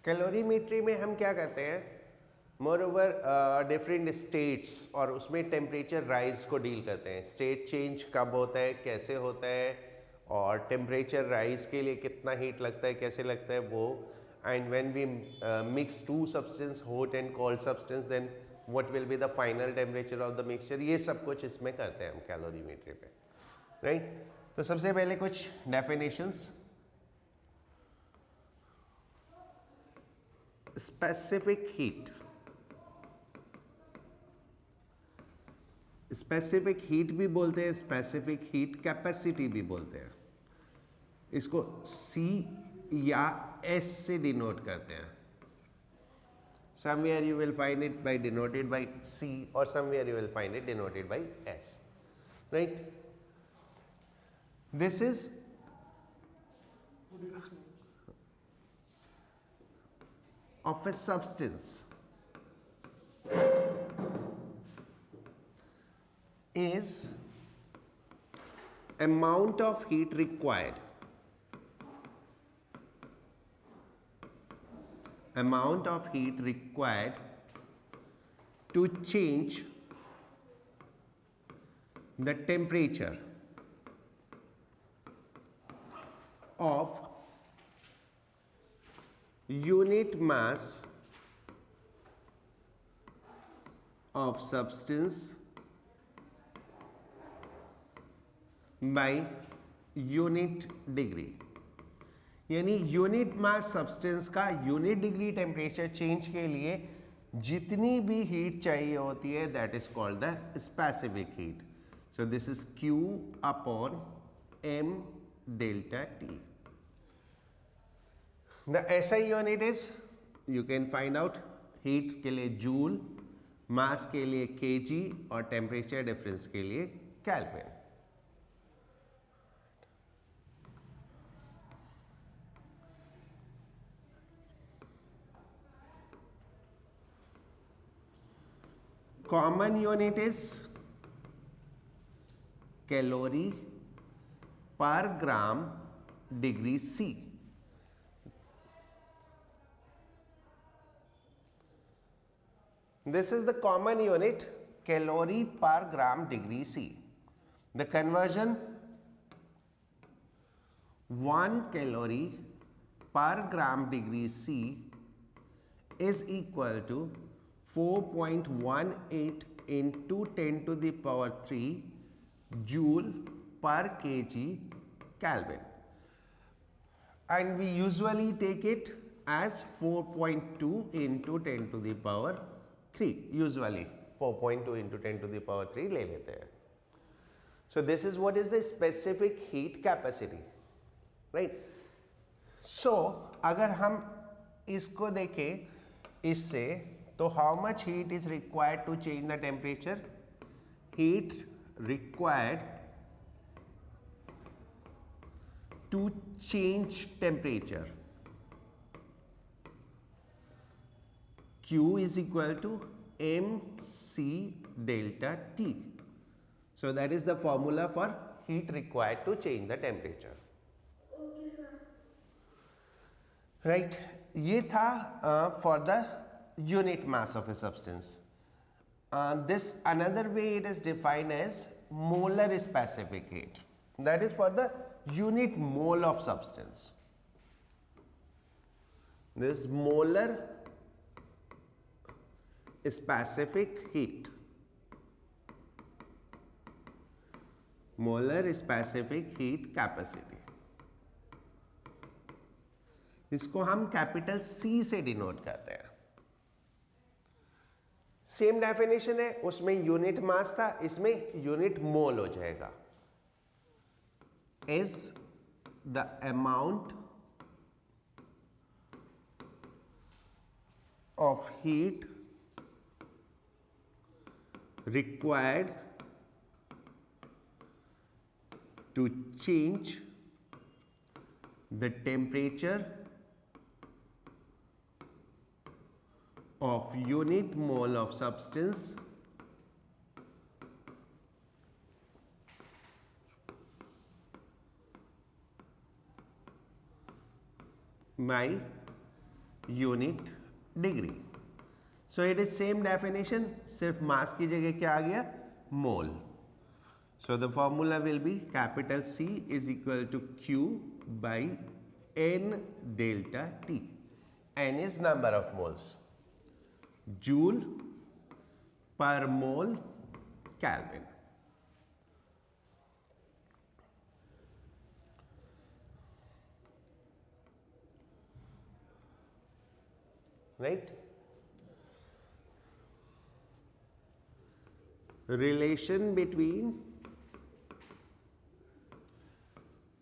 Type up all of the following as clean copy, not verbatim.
Calorimetry में हम क्या करते हैं, मोर ओवर डिफरेंट स्टेट्स और उसमें टेम्परेचर राइज को डील करते हैं. स्टेट चेंज कब होता है, कैसे होता है, और टेम्परेचर राइज के लिए कितना हीट लगता है, कैसे लगता है वो. And when we mix two substance, hot and cold substance, then what will be the final temperature of the mixture. ये सब कुछ इसमें करते हैं हम कैलोरीमेट्री पे, राइट. तो सबसे पहले कुछ definitions. Specific heat, specific heat भी बोलते हैं, स्पेसिफिक हीट कैपेसिटी भी बोलते हैं. इसको C या S से डिनोट करते हैं. somewhere you will find it by denoted by C or somewhere you will find it denoted by S, right. This is of a substance is amount of heat required, amount of heat required to change the temperature of unit mass of substance by unit degree. यानी unit mass substance का unit degree temperature change के लिए जितनी भी heat चाहिए होती है, that is called the specific heat. So this is Q upon M delta T. The SI unit is, you can find out, heat के लिए जूल, मास के लिए kg और टेम्परेचर डिफरेंस के लिए kelvin. Common unit is calorie per gram degree C. This is the common unit, calorie per gram degree C. The conversion 1 calorie per gram degree C is equal to 4.18 into 10 to the power 3 joule per kg Kelvin, and we usually take it as 4.2 into 10 to the power 3. usually 4.2 into 10 to the power 3 ले लेते हैं. So this is what is the specific heat capacity, right. So अगर हम इसको देखें इससे, तो how much heat is required to change the temperature. Heat required to change temperature Q is equal to MC delta T. So that is the formula for heat required to change the temperature. Okay, sir. Right. ये था for the unit mass of a substance. This another way it is defined as molar specific heat. That is for the unit mole of substance. This molar specific heat. Molar specific heat capacity. इसको हम capital C से denote करते हैं. Same definition है, उसमें unit mass था, इसमें unit mole हो जाएगा. Is the amount of heat required to change the temperature of unit mole of substance by unit degree. So it is same definition, सिर्फ mass की जगह क्या आ गया, mole. So the formula will be capital C is equal to Q by N delta T. N is number of moles. Joule per mole Kelvin. Right? Relation between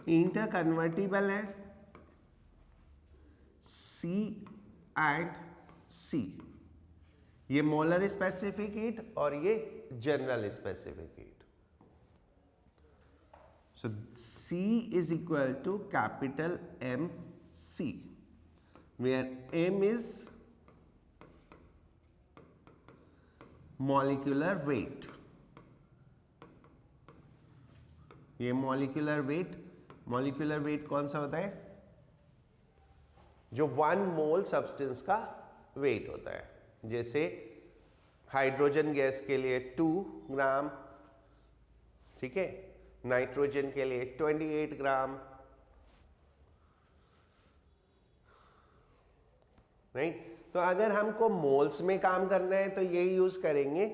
interconvertible है C and C. ये molar specific heat और ये general specific heat. So C is equal to capital MC, where M is molecular weight. ये molecular weight कौन सा होता है, जो 1 मोल सब्सटेंस का वेट होता है. जैसे हाइड्रोजन गैस के लिए 2 ग्राम, ठीक है, नाइट्रोजन के लिए 28 ग्राम, राइट. तो अगर हमको मोल्स में काम करना है तो ये यूज करेंगे,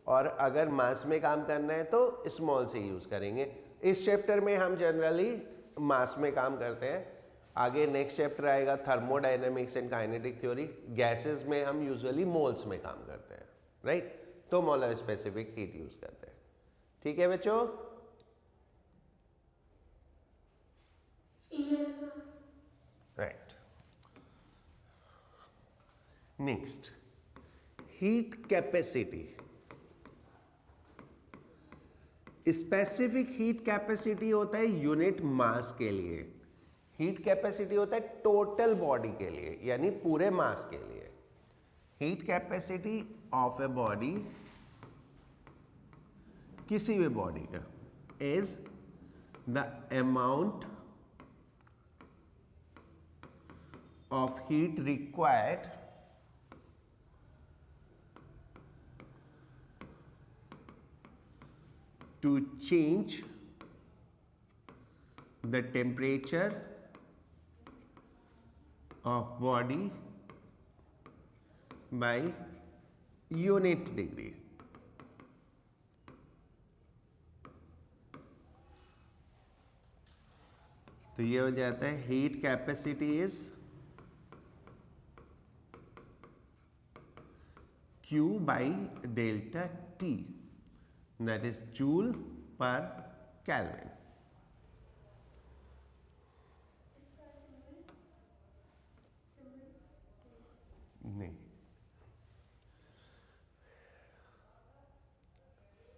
और अगर मास में काम करना है तो स्मॉल से यूज करेंगे. इस चैप्टर में हम जनरली मास में काम करते हैं. आगे नेक्स्ट चैप्टर आएगा thermodynamics and kinetic theory. Gases में हम यूजुअली मोल्स में काम करते हैं, राइट. तो मोलर स्पेसिफिक हीट यूज करते हैं. ठीक है बच्चों? Right. Next, heat capacity. Specific heat capacity होता है यूनिट मास के लिए. हीट कैपेसिटी होता है टोटल बॉडी के लिए, यानी पूरे मास के लिए. Heat capacity of a body, किसी भी बॉडी का, is the amount of heat required to change the temperature of body by unit degree. तो ये हो जाता है heat capacity is Q by delta T. That is joule per Kelvin. नहीं,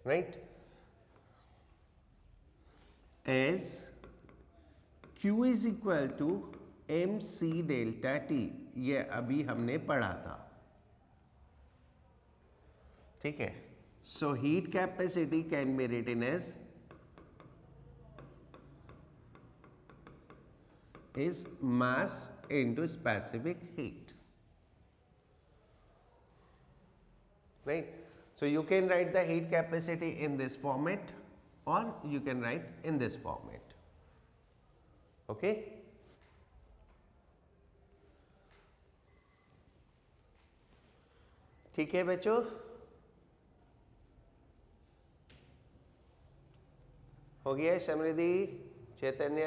right? As Q is equal to MC delta T. ये अभी हमने पढ़ा था, ठीक है. So heat capacity can be written as is mass into specific heat, right? So you can write the heat capacity in this format, or you can write in this format. Okay? ठीक है बच्चों? हो गया समृद्धि, चैतन्य?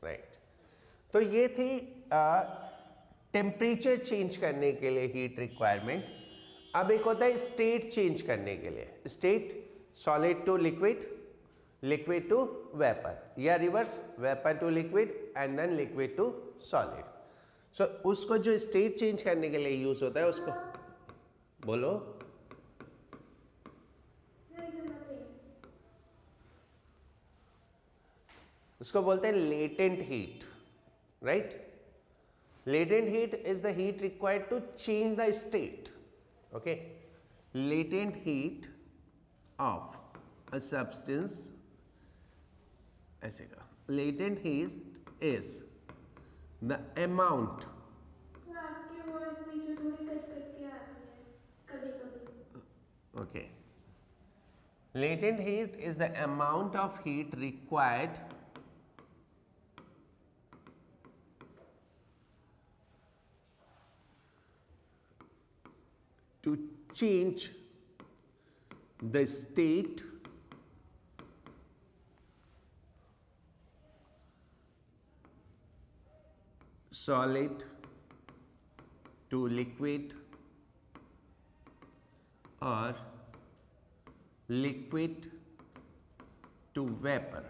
Right. तो ये थी temperature change करने के लिए हीट रिक्वायरमेंट. अब एक होता है स्टेट चेंज करने के लिए. State solid to liquid, liquid to vapour, या reverse vapour to liquid and then liquid to solid. So उसको जो स्टेट चेंज करने के लिए यूज होता है उसको बोलो. उसको बोलते हैं latent heat, right. Latent heat is the heat required to change the state. Okay, latent heat of a substance, ऐसे का latent heat is the amount. Sir आपकी वॉइस बीच में थोड़ी कट कट के आ रही है कभी कभी. Okay. Latent heat is the amount of heat required to change the state solid to liquid or liquid to vapor.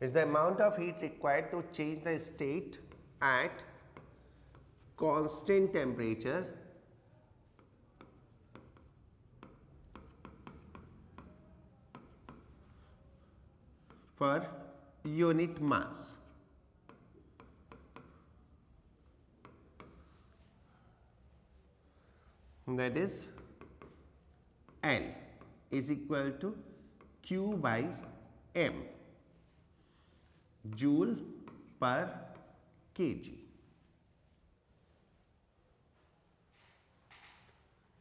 Is the amount of heat required to change the state at constant temperature per unit mass. That is L is equal to Q by M, joule per kg.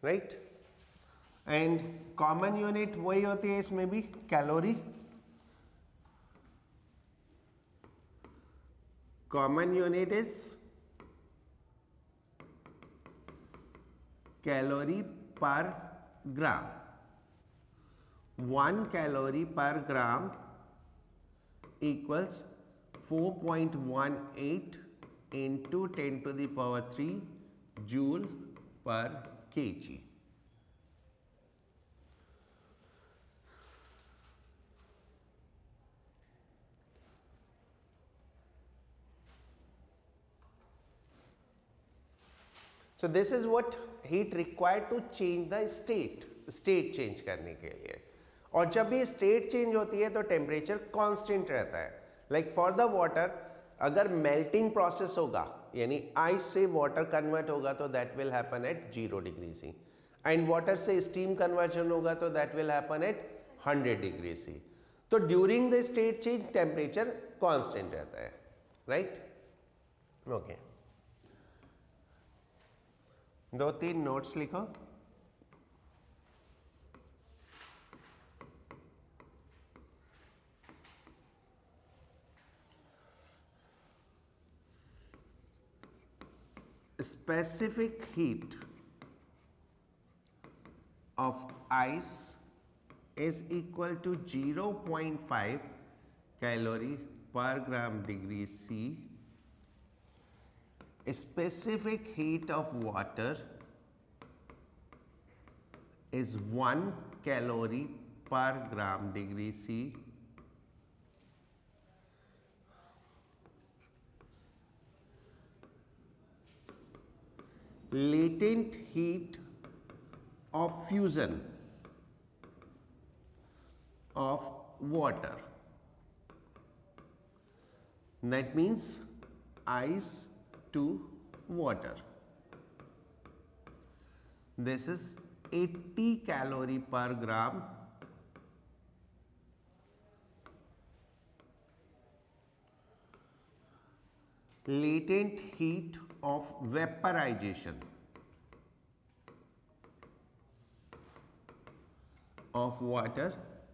Right? And common unit वही होती है इसमें भी, calorie. Common unit is calorie per gram. 1 calorie per gram equals 4.18 into 10 to the power 3 joule per kg. So this is what heat required to change the state change करने के लिए. और जब भी स्टेट चेंज होती है तो temperature constant रहता है. लाइक फॉर द वाटर, अगर मेल्टिंग प्रोसेस होगा यानी आइस से वाटर कन्वर्ट होगा तो that will happen at 0 degree C, and water से स्टीम कन्वर्जन होगा तो that will happen at 100 degree C. तो during the state change temperature constant रहता है. राइट? ओके. 2-3 नोट्स लिखो. Specific heat of ice is equal to 0.5 calorie per gram degree C. Specific heat of water is 1 calorie per gram degree C. Latent heat of fusion of water, that means ice to water, this is 80 calorie per gram. Latent heat of vaporization of water.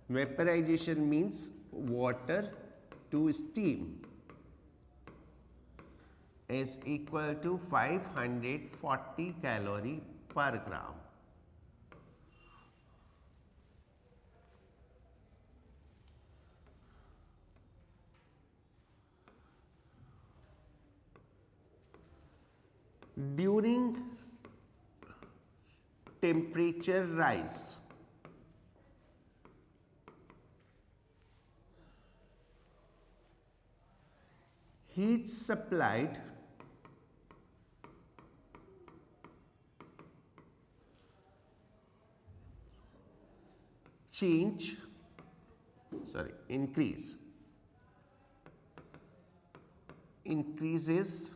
Vaporization means water to steam, is equal to 540 calorie per gram. During temperature rise, heat supplied increases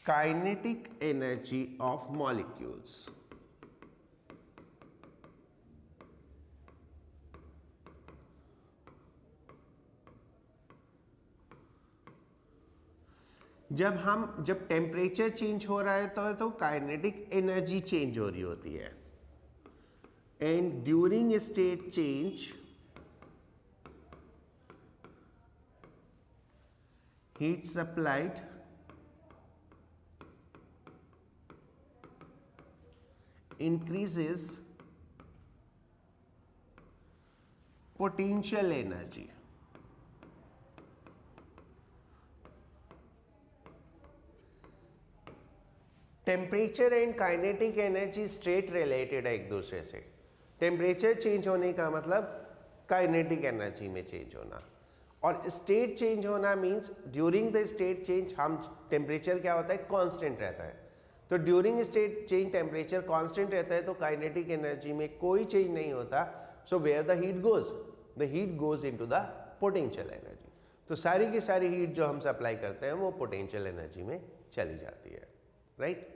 kinetic energy of molecules. जब temperature change हो रहा है तो kinetic energy change हो रही होती है, and during state change heat supplied increases potential energy. Temperature and kinetic energy straight related है एक दूसरे से। टेम्परेचर चेंज होने का मतलब काइनेटिक एनर्जी में चेंज होना, और स्टेट चेंज होना means during the state change हम टेम्परेचर क्या होता है, कांस्टेंट रहता है। तो during state change temperature constant रहता है तो काइनेटिक एनर्जी में कोई चेंज नहीं होता। So where the heat goes into the potential energy. तो सारी की सारी हीट जो हम सप्लाई करते हैं वो पोटेंशियल एनर्जी में चली जाती है, राइट?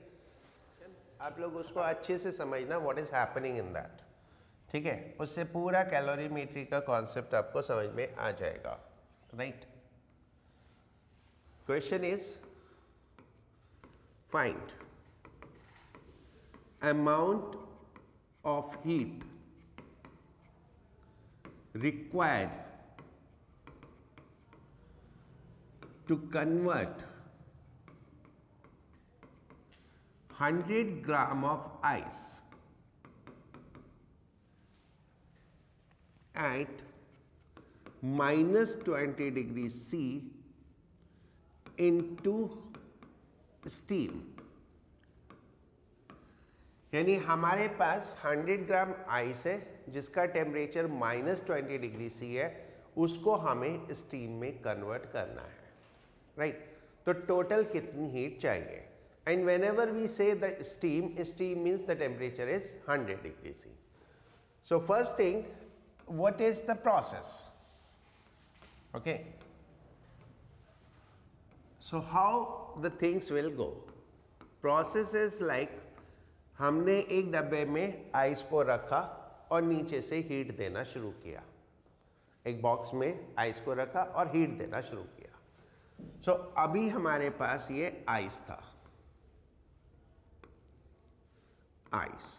आप लोग उसको अच्छे से समझना, what is happening in that, ठीक है? उससे पूरा कैलोरीमेट्री का कॉन्सेप्ट आपको समझ में आ जाएगा, right? Question is find amount of heat required to convert 100 gram of ice at -20 degrees C into steam। यानी हमारे पास 100 ग्राम आइस है जिसका टेम्परेचर -20 डिग्री सी है, उसको हमें स्टीम में कन्वर्ट करना है, राइट? तो टोटल कितनी हीट चाहिए? And whenever we say the steam means the temperature is 100 degree C. So first thing, what is the process? Okay, so how the things will go? Process is like, हमने एक डब्बे में ice को रखा और नीचे से heat देना शुरू किया। एक बॉक्स में आइस को रखा और हीट देना शुरू किया। सो अभी हमारे पास ये आइस था, ice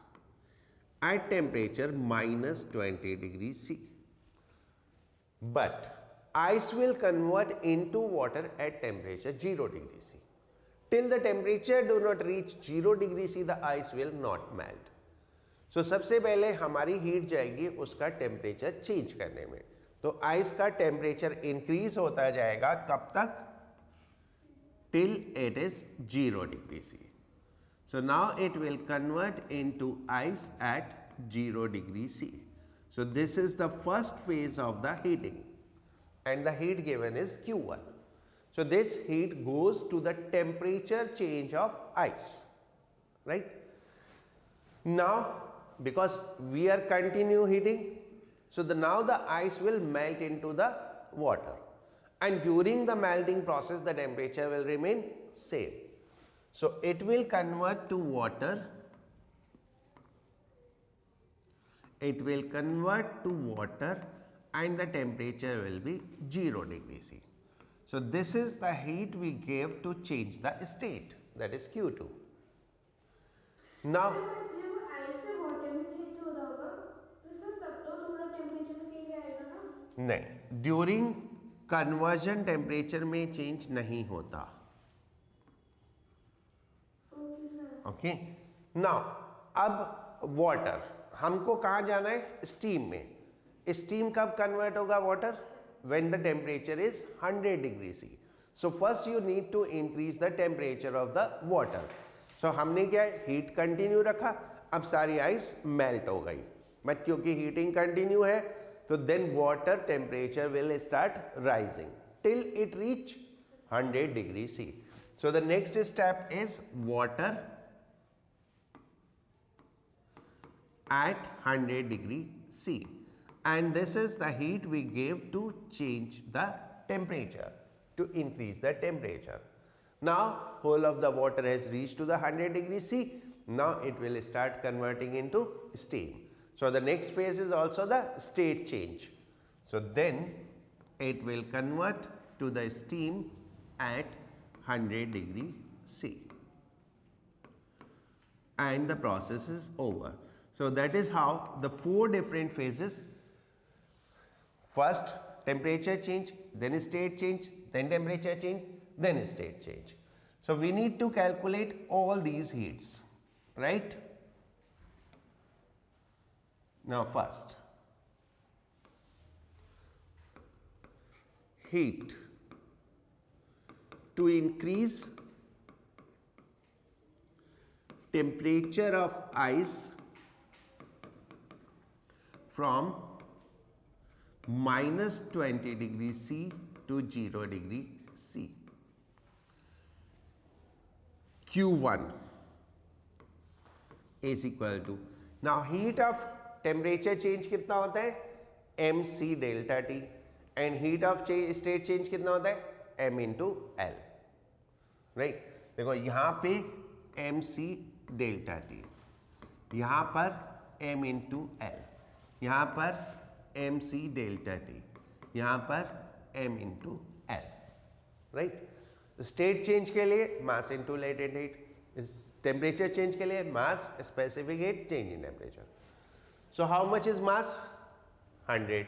at temperature -20 degree C, but ice will convert into water at temperature 0 degree C. Till the temperature do not reach 0 degree C, the ice will not melt. So सबसे पहले हमारी हीट जाएगी उसका temperature change करने में। तो ice का temperature increase होता जाएगा, कब तक? Till it is 0 degree C. So now it will convert into ice at 0 degree C. So this is the first phase of the heating, and the heat given is Q1. So this heat goes to the temperature change of ice, right? Now because we are continue heating, so now the ice will melt into the water, and during the melting process the temperature will remain same. So it will convert to water, it will convert to water, and the temperature will be 0 degree C. So this is the heat we gave to change the state, that is Q2. Now जब ice से water में change हो रहा होगा तो sir तब तो थोड़ा टेम्परेचर में चेंज आएगा ना? नहीं, ड्यूरिंग कन्वर्जन टेम्परेचर में चेंज नहीं होता। ओके, नाउ अब वाटर हमको कहाँ जाना है? स्टीम में। स्टीम कब कन्वर्ट होगा water? when the temperature is 100 degree C. So first you need to increase the temperature of the water. So हमने क्या है, हीट कंटिन्यू रखा, अब सारी आइस मेल्ट हो गई, बट क्योंकि हीटिंग कंटिन्यू है तो then water temperature will start rising till it reach 100 degree C. So the next step is water at 100 degree C. And this is the heat we gave to change the temperature, to increase the temperature. Now whole of the water has reached to the 100 degree C. Now it will start converting into steam. So the next phase is also the state change. So then it will convert to the steam at 100 degree C. And the process is over. So that is how the 4 different phases, first temperature change, then state change, then temperature change, then state change. So we need to calculate all these heats, right? Now first, heat to increase temperature of ice from minus 20 degrees C to 0 degree C. Q1 is equal to, now heat of temperature change कितना होता है, mc delta T, and heat of state change कितना होता है, m into L, right? देखो यहाँ पे mc delta T, यहाँ पर m into L, यहाँ पर mc delta T, यहाँ पर m into L, right? State change के लिए mass into latent heat, temperature change के लिए मास specific heat change in temperature. So how much is mass? 100.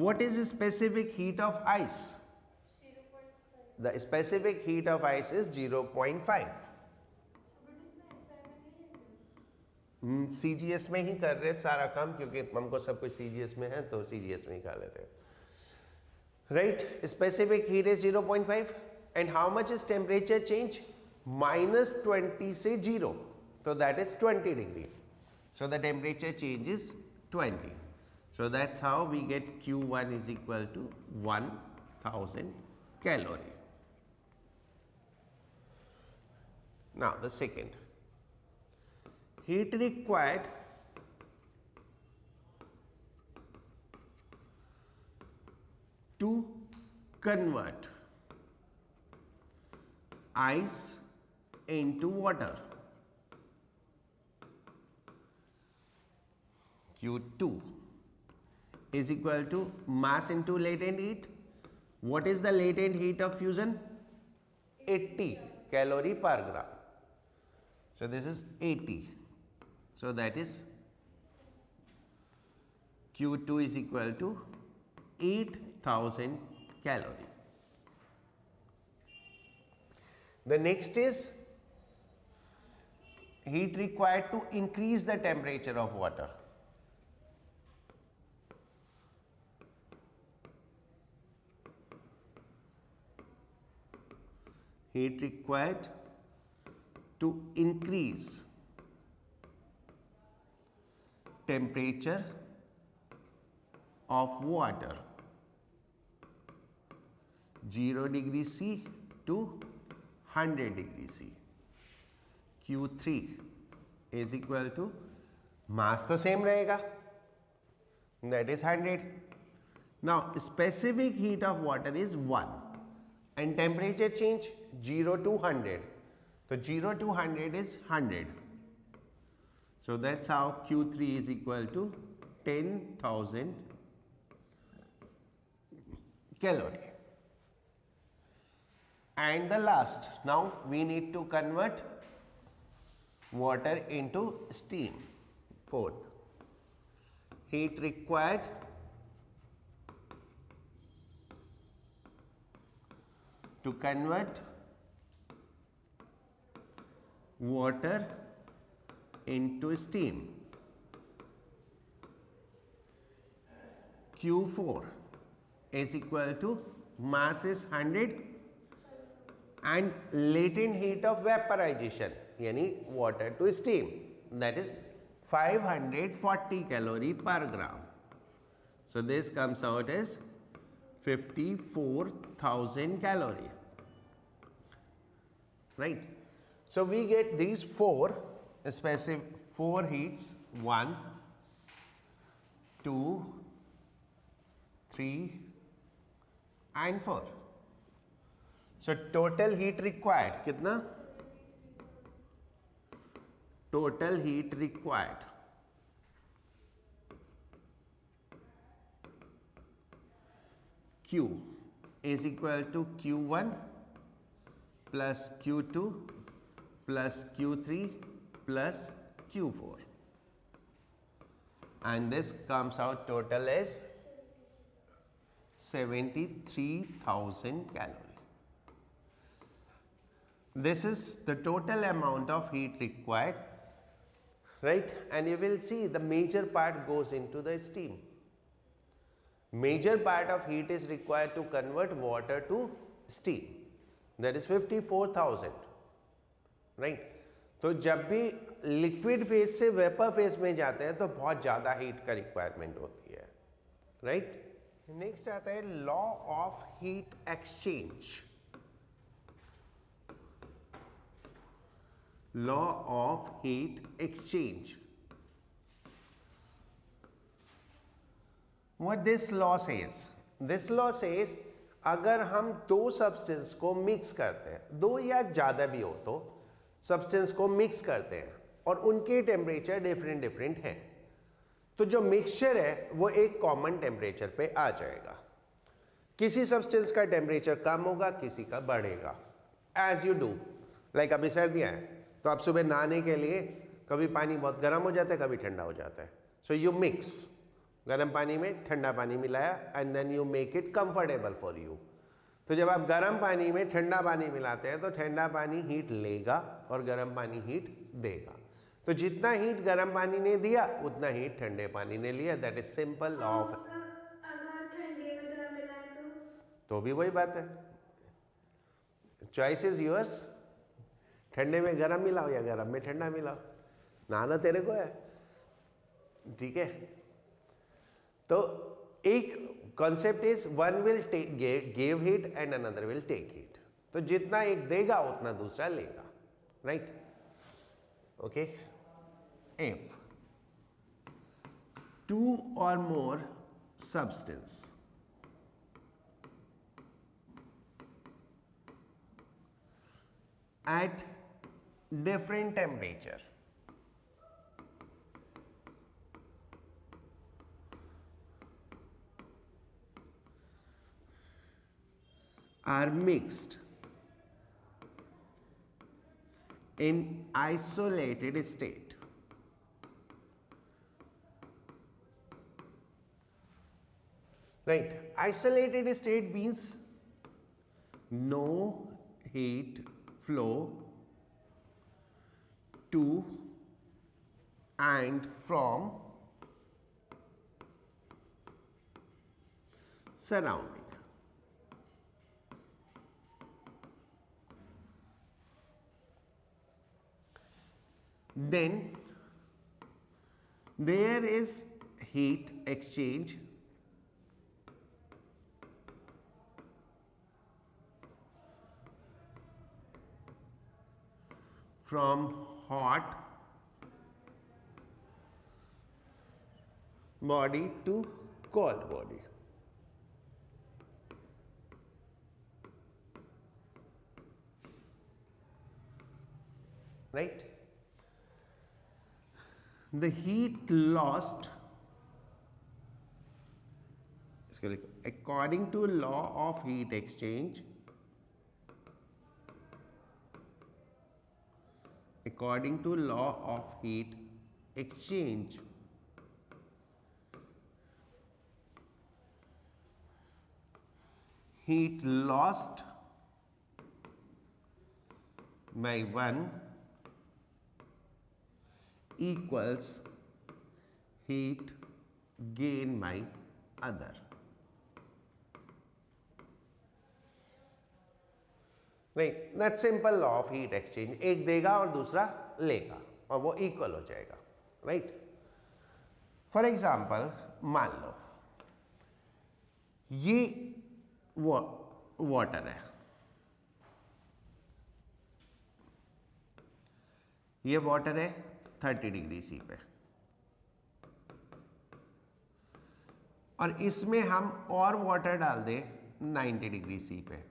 What is the specific heat of ice? 0.5. The specific heat of ice is 0.5. CGS में ही कर रहे सारा काम, क्योंकि हमको सब कुछ CGS में है तो CGS में ही कर लेते हैं. Right? Specific heat is 0.5. And how much is temperature change? Minus 20 से 0. So that is 20 degree. So the temperature change is 20. So that's how we get Q1 is equal to 1000 calorie. Now the second. Heat required to convert ice into water. Q2 is equal to mass into latent heat. What is the latent heat of fusion? 80 calorie per gram. So this is 80. So that is Q2 is equal to 8000 calorie. The next is heat required to increase the temperature of water. Heat required to increase temperature of water 0 degree C to 100 degree C. Q3 is equal to mass तो same रहेगा, that is 100. Now specific heat of water is 1 and temperature change 0 to 100. So 0 to 100 is 100. So that's how Q3 is equal to 10,000 calorie. And the last, now we need to convert water into steam. Fourth, heat required to convert water into steam. Q4 is equal to mass is 100 and latent heat of vaporization, yani water to steam, that is 540 calorie per gram. So this comes out as 54,000 calorie, right? So we get these four specific heats, 1, 2, 3 and 4. So total heat required कितना? Total heat required Q is equal to Q1 plus Q2 plus Q3 plus Q4, and this comes out total as 73,000 calories. This is the total amount of heat required, right? And you will see the major part goes into the steam. Major part of heat is required to convert water to steam, that is 54,000, right? तो जब भी liquid phase से vapour phase में जाते हैं तो बहुत ज़्यादा हीट का रिक्वायरमेंट होती है, राइट? नेक्स्ट आता है law of heat exchange. Law of heat exchange. What this law says? This law says अगर हम दो सब्सटेंस को मिक्स करते हैं, दो या ज़्यादा भी हो तो सब्सटेंस को मिक्स करते हैं और उनके टेम्परेचर डिफरेंट डिफरेंट हैं, तो जो मिक्सचर है वो एक कॉमन टेम्परेचर पे आ जाएगा. किसी सब्सटेंस का टेम्परेचर कम होगा, किसी का बढ़ेगा, एज यू डू. लाइक अभी सर्दियाँ हैं तो आप सुबह नहाने के लिए कभी पानी बहुत गर्म हो जाता है, कभी ठंडा हो जाता है, सो यू मिक्स, गर्म पानी में ठंडा पानी मिलाया and then you make it comfortable for you. तो जब आप गर्म पानी में ठंडा पानी मिलाते हैं तो ठंडा पानी हीट लेगा और गर्म पानी हीट देगा. तो जितना हीट गर्म पानी ने दिया उतना हीट ठंडे पानी ने लिया. That is simple law of. अगर ठंडे में गर्म मिलाए तो भी वही बात है, चॉइस इज योर्स. ठंडे में गर्म मिलाओ या गर्म में ठंडा मिलाओ, नहाना तेरे को है, ठीक है? तो एक concept is one will give heat and another will take heat. तो जितना एक देगा उतना दूसरा लेगा, राइट? ओके. इफ टू और more substance at different temperature are mixed in isolated state, right? Isolated state means no heat flow to and from surrounding. Then there is heat exchange from hot body to cold body. Right? The heat lost, according to law of heat exchange, according to law of heat exchange, heat lost by one equals heat gain by other. नहीं, that simple law of heat exchange. एक देगा और दूसरा लेगा और वो equal हो जाएगा, राइट? फॉर एग्जाम्पल मान लो ये वाटर है, ये वाटर है 30 डिग्री सी पे, और इसमें हम और वाटर डाल दें 90 डिग्री सी पे,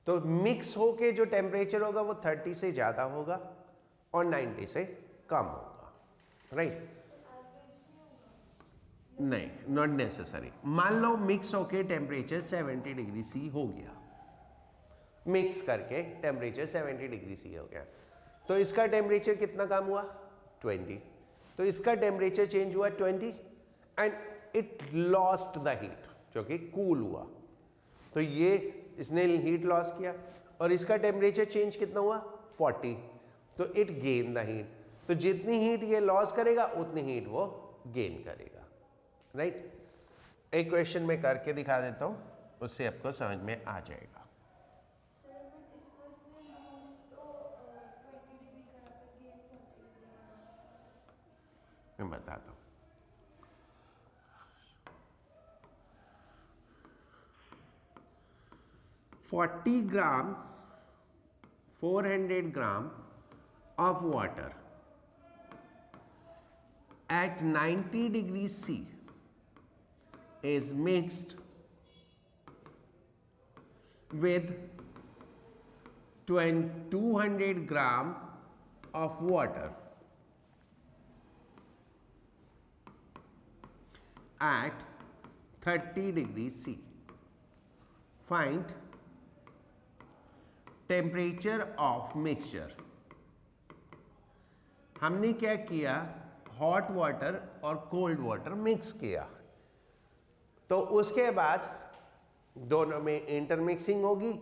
तो मिक्स होके जो टेम्परेचर होगा वो 30 से ज़्यादा होगा और 90 से कम होगा, राइट? नहीं, नॉट नेसेसरी। मान लो मिक्स होके टेम्परेचर 70 डिग्री सी हो गया, मिक्स करके टेम्परेचर 70 डिग्री सी हो गया, तो इसका टेम्परेचर कितना कम हुआ? 20। तो इसका टेम्परेचर चेंज हुआ 20 and it lost the heat, क्योंकि कूल हुआ, तो ये इसने हीट लॉस किया, और इसका टेम्परेचर चेंज कितना हुआ? 40, तो इट गेन द हीट। तो जितनी हीट ये लॉस करेगा उतनी हीट वो गेन करेगा, राइट? एक क्वेश्चन में करके दिखा देता हूं, उससे आपको समझ में आ जाएगा। मैं बताता हूं। 40 ग्राम 400 ग्राम of water at 90 degrees C is mixed with 200 gram of water at 30 degrees C. Find temperature of mixture. हमने क्या किया? हॉट वाटर और कोल्ड वाटर मिक्स किया, तो उसके बाद दोनों में इंटरमिक्सिंग होगी।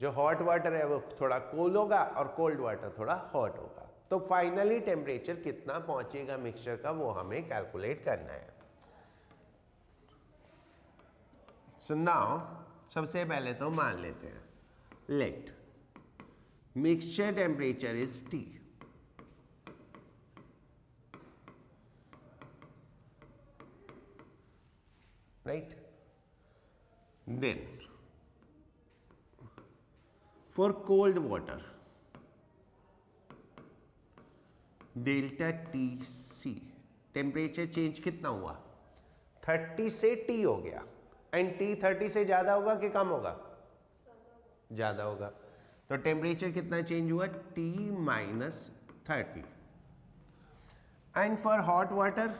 जो हॉट वाटर है वो थोड़ा कोल्ड होगा और कोल्ड वाटर थोड़ा हॉट होगा, तो फाइनली टेम्परेचर कितना पहुंचेगा मिक्सचर का वो हमें कैलकुलेट करना है। सो नाउ सबसे पहले तो मान लेते हैं, let mixture temperature is T, right? Then for cold water, delta TC, temperature change कितना हुआ? 30 से T हो गया, एंड T 30 से ज्यादा होगा कि कम होगा? ज्यादा होगा, तो टेम्परेचर कितना चेंज हुआ? T minus 30। And for hot water,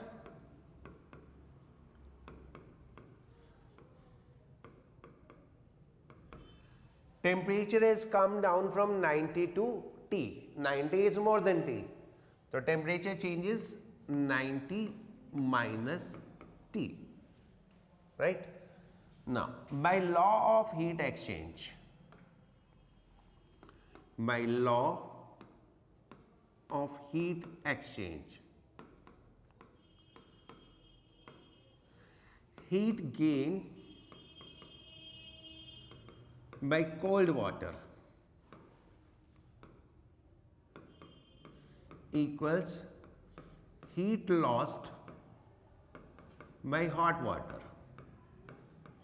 temperature has come down from 90 to T. 90 is more than T. So temperature changes 90 minus T. Right? Now, by law of heat exchange, by law of heat exchange, heat gain by cold water equals heat lost by hot water.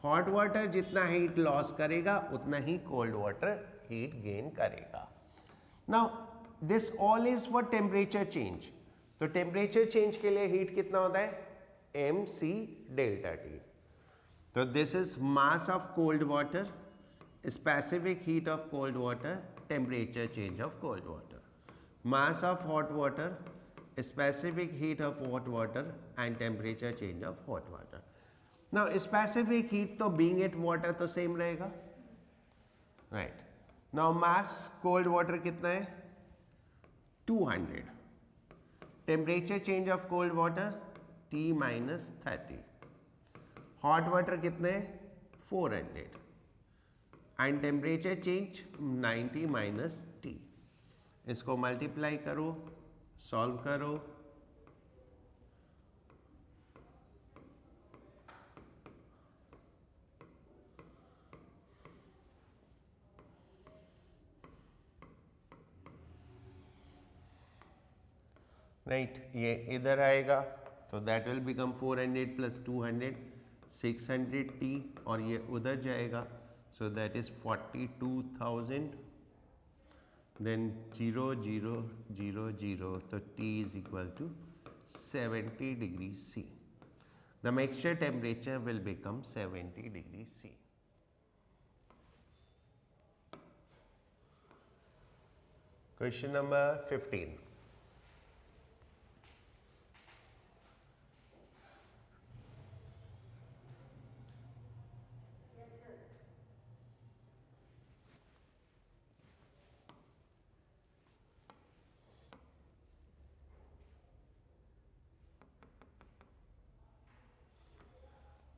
Hot water जितना heat loss करेगा उतना ही cold water heat gain करेगा। Now this all is for temperature change, तो temperature change के लिए heat कितना होता है? mc delta T. तो this is mass of cold water, specific heat of cold water, temperature change of cold water. Mass of hot water, specific heat of hot water and temperature change of hot water. Now specific heat तो being at water तो same रहेगा, right? Now mass cold water कितना है? 200. Temperature change of cold water T minus 30. Hot water कितने? 400. And temperature change 90 minus T। इसको multiply करो, solve करो, right? ये इधर आएगा तो that will become 400 plus 200 600 T, और ये उधर जाएगा, so that is 42,000, then 0 0 0 0, so T is equal to 70 degrees C. The mixture temperature will become 70 degrees C. Question number 15.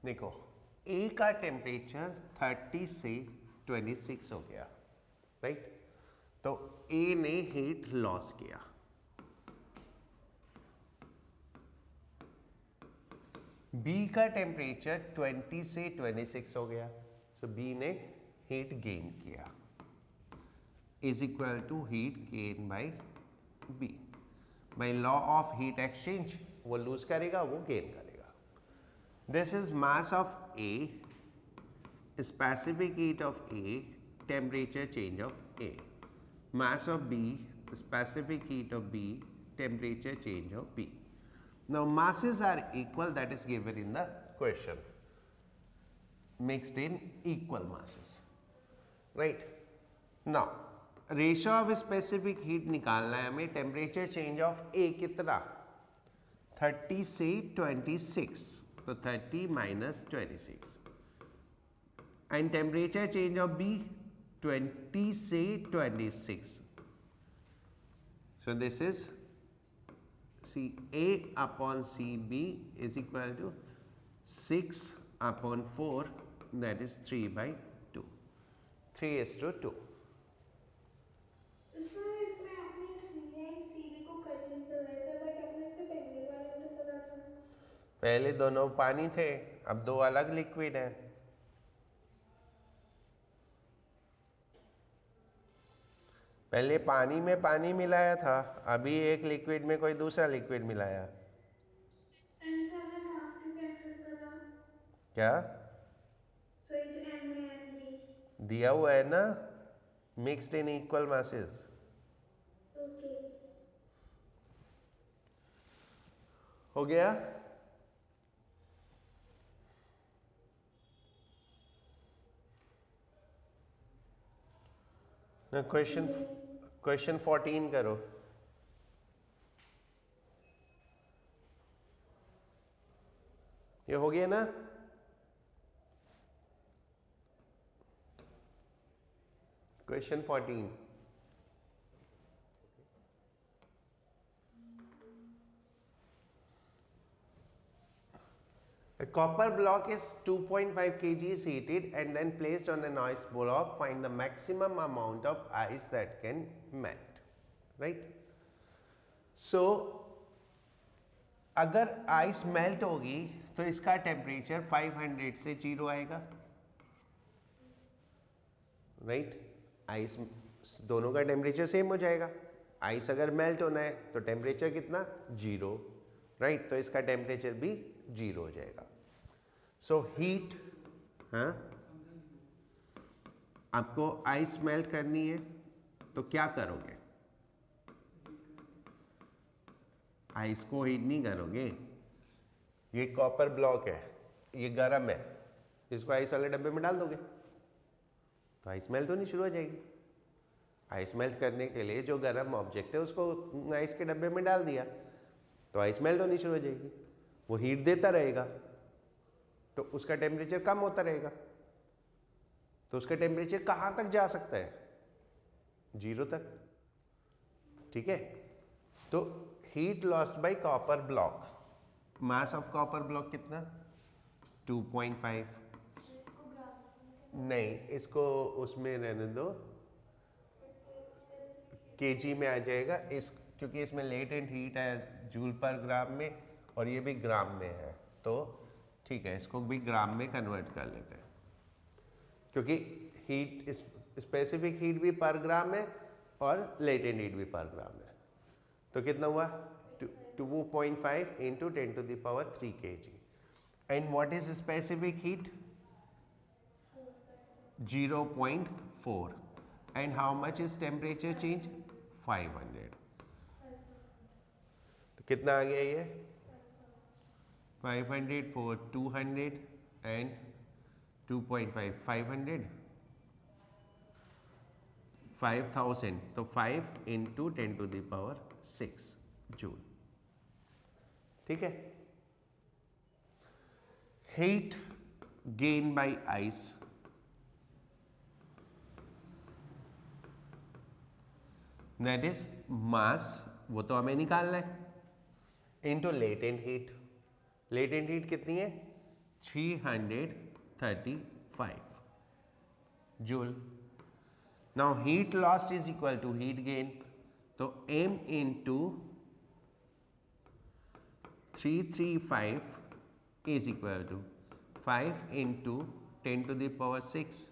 देखो ए का टेम्परेचर 30 से 26 हो गया, राइट? तो ए ने हीट लॉस किया, बी का टेम्परेचर 20 से 26 हो गया, सो बी ने हीट गेन किया, is equal to heat gain by B. By law of heat exchange वो लूज करेगा, वो गेन करेगा। This is mass of A, specific heat of A, temperature change of A. Mass of B, specific heat of B, temperature change of B. Now masses are equal, that is given in the question. Mixed in equal masses, right? Now ratio of specific heat निकालना है हमें। temperature change of A कितना? 30 से 26, तो 30 minus 26, and temperature change of B 20 से 26. So this is CA upon CB is equal to 6 upon 4, that is 3 by 2. 3:2. Sir इसमें आपने सी and CB को कट नहीं करवाया सर, बट आपने इससे पहले वाले में तो करा था। पहले दोनों पानी थे, अब दो अलग लिक्विड हैं। पहले पानी में पानी मिलाया था, अभी एक लिक्विड में कोई दूसरा लिक्विड मिलाया। एंड सर मैं मास क्यों कैंसिल कर रहा हूँ? क्या सर ये जो एन में एन बी दिया हुआ है ना, mixed in equal masses. Okay. हो गया? क्वेश्चन 14 करो। ये हो गया ना? Question 14। A copper block is 2.5 kg is heated and then placed on an ice block. Find the maximum amount of ice that can melt. Right? So, अगर ice melt होगी तो इसका टेम्परेचर 500 से 0 आएगा, राइट? आइस दोनों का temperature same हो जाएगा। आइस अगर मेल्ट होना है तो टेम्परेचर कितना? 0, राइट? तो इसका टेम्परेचर भी 0 हो जाएगा। सो हीट, हाँ, आपको आइस मेल्ट करनी है तो क्या करोगे? आइस को हीट नहीं करोगे। ये कॉपर ब्लॉक है, ये गर्म है, इसको आइस वाले डब्बे में डाल दोगे तो आइस मेल्ट होनी शुरू हो जाएगी। आइस मेल्ट करने के लिए जो गर्म ऑब्जेक्ट है उसको आइस के डब्बे में डाल दिया तो आइस मेल्ट होनी शुरू हो जाएगी। वो हीट देता रहेगा तो उसका टेम्परेचर कम होता रहेगा, तो उसका टेम्परेचर कहाँ तक जा सकता है? 0 तक, ठीक है? तो heat lost by copper block, mass of copper block कितना? 2.5। नहीं, इसको उसमें रहने दो, केजी में आ जाएगा इस, क्योंकि इसमें लेटेंट हीट है जूल पर ग्राम में और ये भी ग्राम में है, तो ठीक है, इसको भी ग्राम में कन्वर्ट कर लेते हैं, क्योंकि हीट स्पेसिफिक हीट भी पर ग्राम है और लेटेंट हीट भी पर ग्राम है। तो कितना हुआ? 2.5 into 10 to the power 3 kg. And what is specific heat? 0.4. And how much is temperature change? 500. तो कितना आ गया ये? 500 for 200 and 2.5 500 5000, तो 5 into 10 to the power 6 joule, ठीक है? Heat gain by ice, that is mass, वो तो हमें निकालना है, into latent heat. Latent heat कितनी है? 335 joule. Now heat lost is equal to heat gain. So m into 335 is equal to 5 into 10 to the power 6.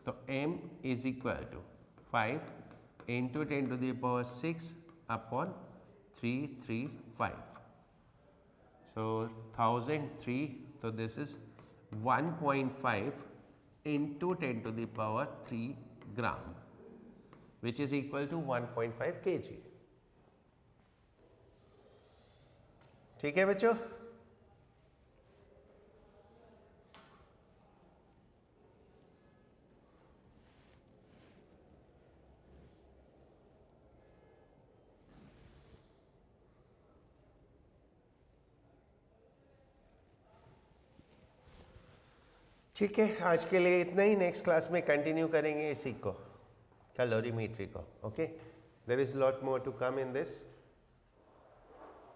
So m is equal to 5 into 10 to the power 6 upon 335. So 1003. So this is 1.5 into 10 to the power 3 gram, which is equal to 1.5 kg. ठीक है बच्चों? ठीक है, आज के लिए इतना ही. नेक्स्ट क्लास में कंटिन्यू करेंगे इसी को, कैलोरीमेट्री को. Okay, there is lot more to come in this.